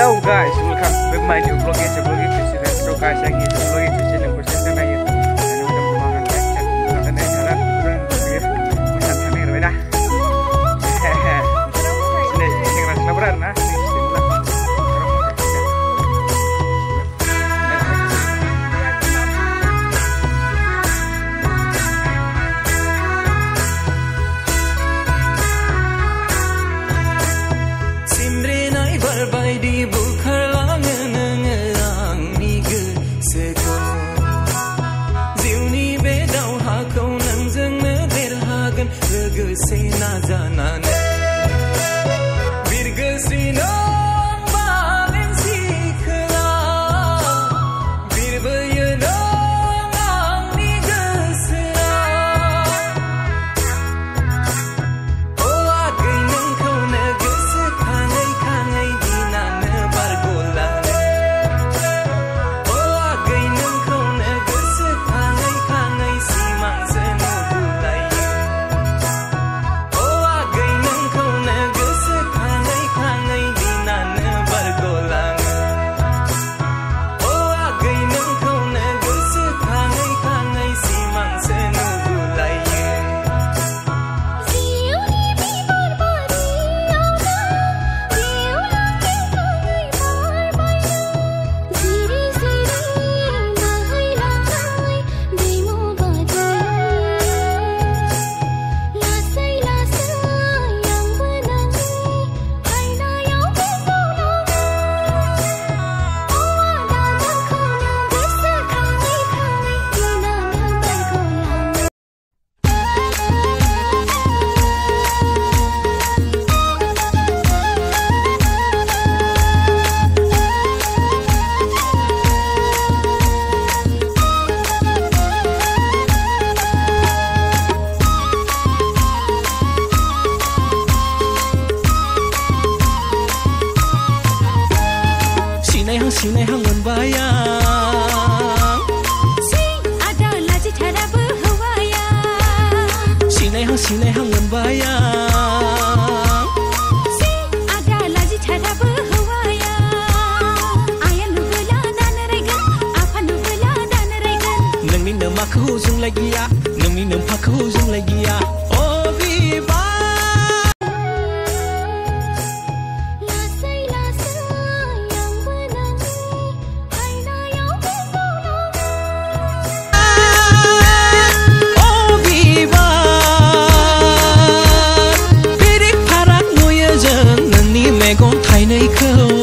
Hello guys, welcome back my new vlog. So guys, lagi vlog itu channel kursus kan aja. Dan udah bermangan chat makan dari jalan kurang lebih macam sana ya dah. Sini rasa berat nah. Baidi bukarlangan angni gosoku Ziuni bedau hakau nangjoंनो देरहागोन लोगोसे नाजानानै बिरगोस्रि नों बालेन्सि खोला बिरबोयो नों आंनि गोसोआ ओ आगै नोंखौनो गोसोखाङै खाङै Sinai hang membayang Sing adalah cara berhawayang Sinai hang membayang Sing adalah cara berhawayang Ayah nubula dan regan Apa nubula dan regan Nangni namaku hujung lagi ya Nangni nampaku hujung lagi ya Oh biba Megon थाइनैखौ